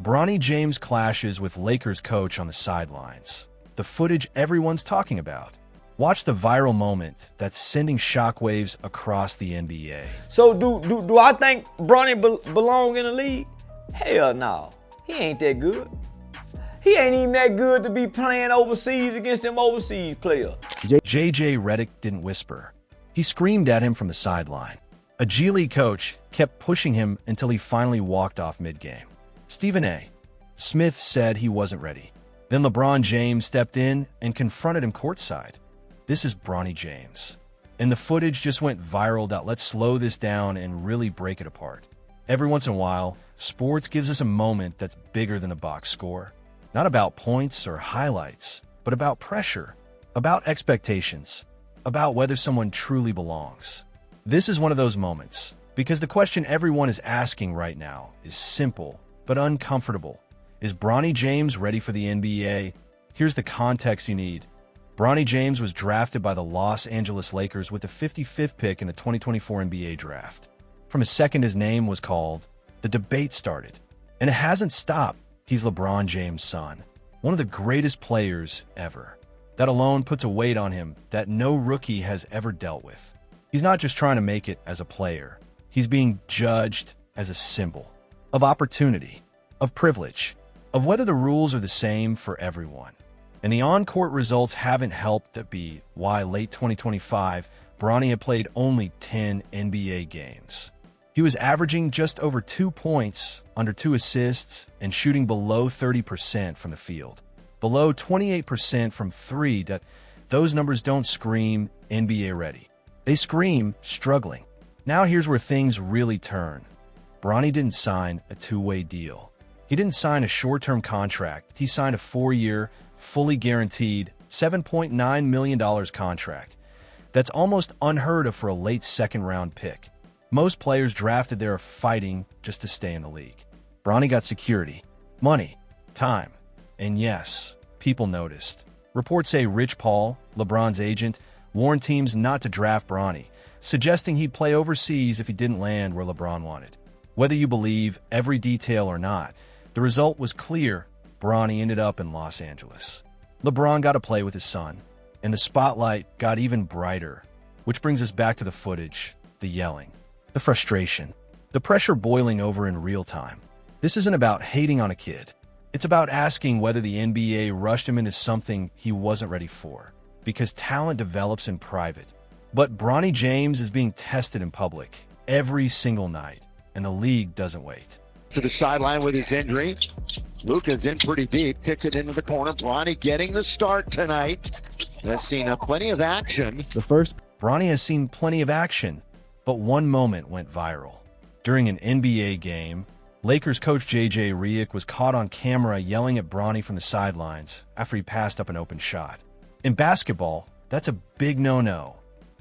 Bronny James clashes with Lakers coach on the sidelines. The footage everyone's talking about. Watch the viral moment that's sending shockwaves across the NBA. So do I think Bronny belong in the league? Hell no. He ain't that good. He ain't even that good to be playing overseas against them overseas players. JJ Redick didn't whisper. He screamed at him from the sideline. A G League coach kept pushing him until he finally walked off mid-game. Stephen A. Smith said he wasn't ready. Then LeBron James stepped in and confronted him courtside. This is Bronny James. And the footage just went viral that let's slow this down and really break it apart. Every once in a while, sports gives us a moment that's bigger than a box score. Not about points or highlights, but about pressure, about expectations, about whether someone truly belongs. This is one of those moments, because the question everyone is asking right now is simple but uncomfortable. Is Bronny James ready for the NBA? Here's the context you need. Bronny James was drafted by the Los Angeles Lakers with the 55th pick in the 2024 NBA draft. From a second his name was called, the debate started. And it hasn't stopped. He's LeBron James' son, one of the greatest players ever. That alone puts a weight on him that no rookie has ever dealt with. He's not just trying to make it as a player. He's being judged as a symbol of opportunity, of privilege, of whether the rules are the same for everyone. And the on-court results haven't helped that be why late 2025, Bronny had played only 10 NBA games. He was averaging just over 2 points, under 2 assists, and shooting below 30% from the field. Below 28% from three. Those numbers don't scream NBA ready. They scream struggling. Now here's where things really turn. Bronny didn't sign a two-way deal. He didn't sign a short-term contract. He signed a 4-year, fully guaranteed $7.9 million contract. That's almost unheard of for a late second-round pick. Most players drafted there are fighting just to stay in the league. Bronny got security, money, time, and yes, people noticed. Reports say Rich Paul, LeBron's agent, warned teams not to draft Bronny, suggesting he'd play overseas if he didn't land where LeBron wanted. Whether you believe every detail or not, the result was clear. Bronny ended up in Los Angeles. LeBron got to play with his son, and the spotlight got even brighter, which brings us back to the footage, the yelling, the frustration, the pressure boiling over in real time. This isn't about hating on a kid. It's about asking whether the NBA rushed him into something he wasn't ready for, because talent develops in private. But Bronny James is being tested in public every single night, and the league doesn't wait. To the sideline with his injury. Luka's in pretty deep, kicks it into the corner. Bronny getting the start tonight. Has seen plenty of action. Bronny has seen plenty of action, but one moment went viral. During an NBA game, Lakers coach JJ Redick was caught on camera yelling at Bronny from the sidelines after he passed up an open shot. In basketball, that's a big no-no,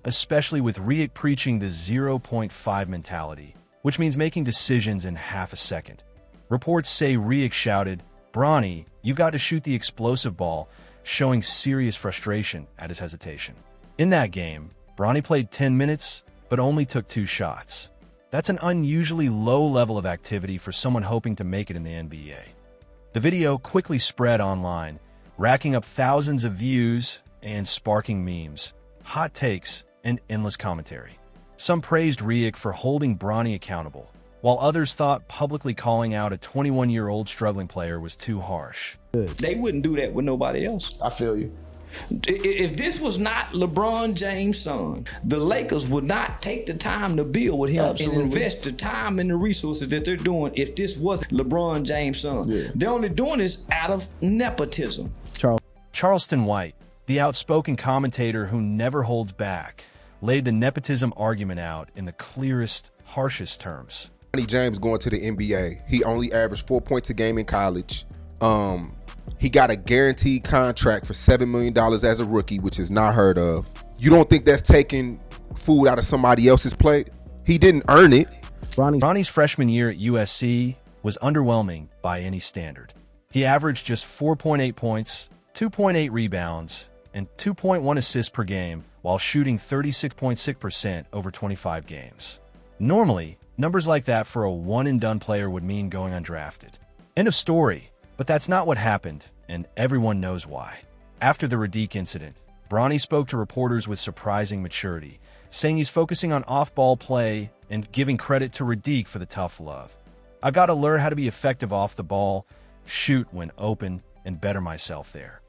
especially with Redick preaching the 0.5 mentality, which means making decisions in half a second. Reports say Redick shouted, "Bronny, you've got to shoot the explosive ball," showing serious frustration at his hesitation. In that game, Bronny played 10 minutes, but only took 2 shots. That's an unusually low level of activity for someone hoping to make it in the NBA. The video quickly spread online, racking up thousands of views and sparking memes, hot takes, and endless commentary. Some praised Redick for holding Bronny accountable, while others thought publicly calling out a 21-year-old struggling player was too harsh. They wouldn't do that with nobody else. I feel you. If this was not LeBron James' son, the Lakers would not take the time to build with him and invest the time and the resources that they're doing if this wasn't LeBron James' son. Yeah. They're only doing this out of nepotism. Charleston White, the outspoken commentator who never holds back, laid the nepotism argument out in the clearest, harshest terms. Bronny James going to the NBA. He only averaged 4 points a game in college. He got a guaranteed contract for $7 million as a rookie, which is not heard of. You don't think that's taking food out of somebody else's plate? He didn't earn it. Bronny's freshman year at USC was underwhelming by any standard. He averaged just 4.8 points, 2.8 rebounds, and 2.1 assists per game while shooting 36.6% over 25 games. Normally, numbers like that for a one-and-done player would mean going undrafted. End of story. But that's not what happened, and everyone knows why. After the Redick incident, Bronny spoke to reporters with surprising maturity, saying he's focusing on off-ball play and giving credit to Redick for the tough love. "I've got to learn how to be effective off the ball, shoot when open, and better myself there."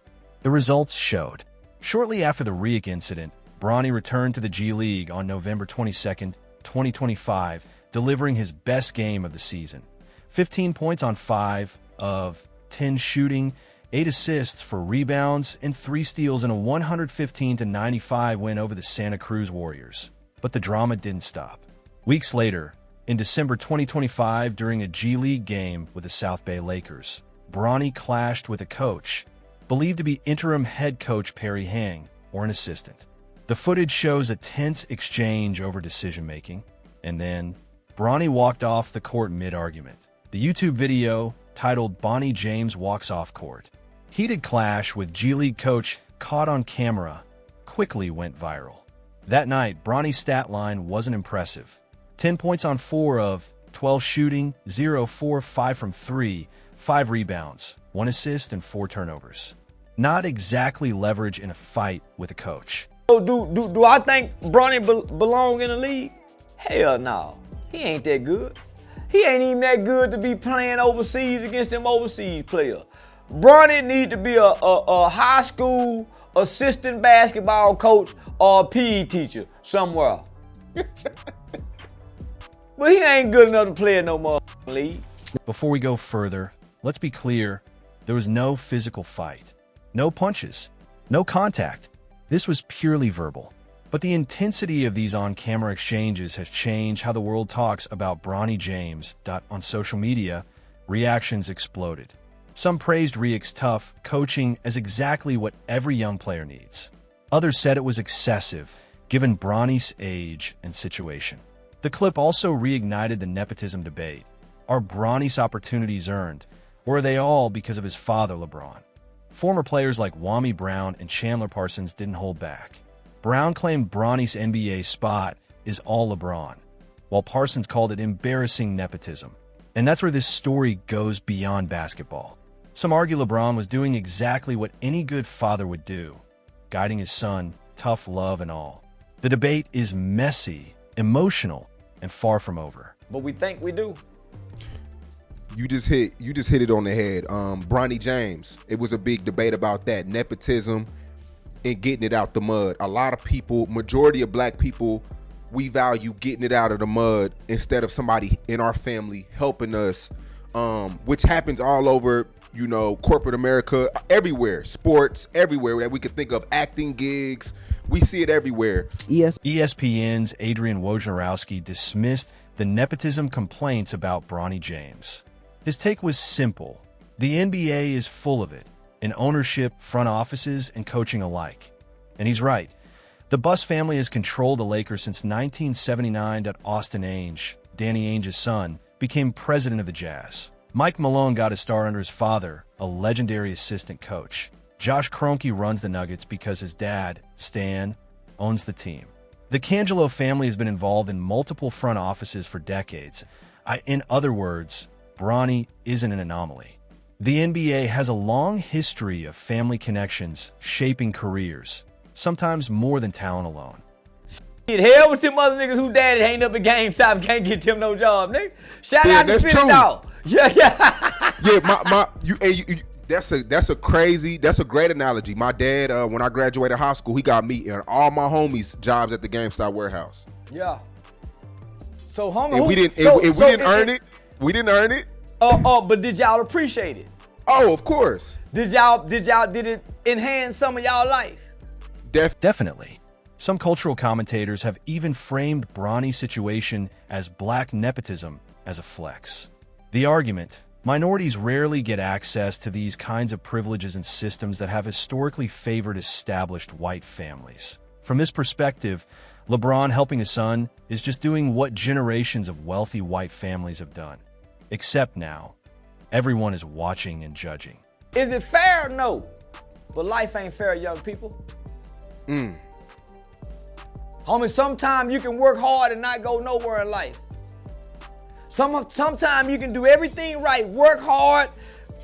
The results showed. Shortly after the Redick incident, Bronny returned to the G League on November 22, 2025, delivering his best game of the season. 15 points on 5 of 10 shooting, 8 assists for rebounds, and 3 steals in a 115-95 win over the Santa Cruz Warriors. But the drama didn't stop. Weeks later, in December 2025, during a G League game with the South Bay Lakers, Bronny clashed with a coach, believed to be interim head coach Perry Hang, or an assistant. The footage shows a tense exchange over decision-making, and then Bronny walked off the court mid-argument. The YouTube video, titled "Bronny James Walks Off Court," heated clash with G League coach caught on camera, quickly went viral. That night, Bronny's stat line wasn't impressive. 10 points on 4 of 12 shooting, 0-4-5 from 3, 5 rebounds, 1 assist, and 4 turnovers. Not exactly leverage in a fight with a coach. Do I think Bronny belong in the league? Hell no. He ain't that good. He ain't even that good to be playing overseas against them overseas players. Bronny need to be a high school assistant basketball coach or a PE teacher somewhere. But he ain't good enough to play in no more league. Before we go further, let's be clear. There was no physical fight, no punches, no contact. This was purely verbal. But the intensity of these on-camera exchanges has changed how the world talks about Bronny James. On social media, reactions exploded. Some praised Redick's tough coaching as exactly what every young player needs. Others said it was excessive, given Bronny's age and situation. The clip also reignited the nepotism debate. Are Bronny's opportunities earned, or are they all because of his father, LeBron? Former players like Kwame Brown and Chandler Parsons didn't hold back. Brown claimed Bronny's NBA spot is all LeBron, while Parsons called it embarrassing nepotism. And that's where this story goes beyond basketball. Some argue LeBron was doing exactly what any good father would do, guiding his son, tough love and all. The debate is messy, emotional, and far from over. But we think we do. You just hit it on the head. Bronny James, it was a big debate about that, nepotism and getting it out the mud. A lot of people, majority of black people, we value getting it out of the mud instead of somebody in our family helping us, which happens all over, you know, corporate America, everywhere, sports, everywhere that we could think of, acting gigs. We see it everywhere. ESPN's Adrian Wojnarowski dismissed the nepotism complaints about Bronny James. His take was simple. The NBA is full of it, in ownership, front offices, and coaching alike. And he's right. The Buss family has controlled the Lakers since 1979. Austin Ainge, Danny Ainge's son, became president of the Jazz. Mike Malone got his start under his father, a legendary assistant coach. Josh Kroenke runs the Nuggets because his dad, Stan, owns the team. The Cangelo family has been involved in multiple front offices for decades. In other words, Bronny isn't an anomaly. The NBA has a long history of family connections shaping careers, sometimes more than talent alone. Hell with them other niggas who daddy hang up at GameStop and can't get them no job, nigga. Shout out to Philly Dog. Yeah. That's a great analogy. My dad, when I graduated high school, he got me and all my homies jobs at the GameStop warehouse. Yeah. So homie, and we didn't earn it. We didn't earn it. But did y'all appreciate it? Oh, of course. Did it enhance some of y'all life? Definitely. Some cultural commentators have even framed Bronny's situation as black nepotism as a flex. The argument, minorities rarely get access to these kinds of privileges and systems that have historically favored established white families. From this perspective, LeBron helping his son is just doing what generations of wealthy white families have done. Except now, everyone is watching and judging. Is it fair? No. But life ain't fair, young people. Homie, sometimes you can work hard and not go nowhere in life. Sometimes you can do everything right, work hard,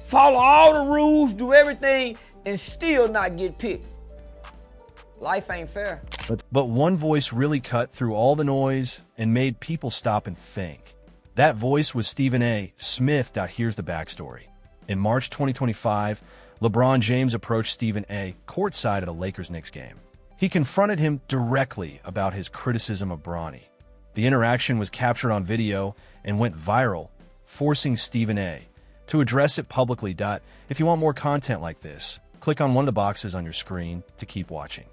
follow all the rules, do everything, and still not get picked. Life ain't fair. But one voice really cut through all the noise and made people stop and think. That voice was Stephen A. Smith. Here's the backstory. In March 2025, LeBron James approached Stephen A. courtside at a Lakers-Knicks game. He confronted him directly about his criticism of Bronny. The interaction was captured on video and went viral, forcing Stephen A. to address it publicly. If you want more content like this, click on one of the boxes on your screen to keep watching.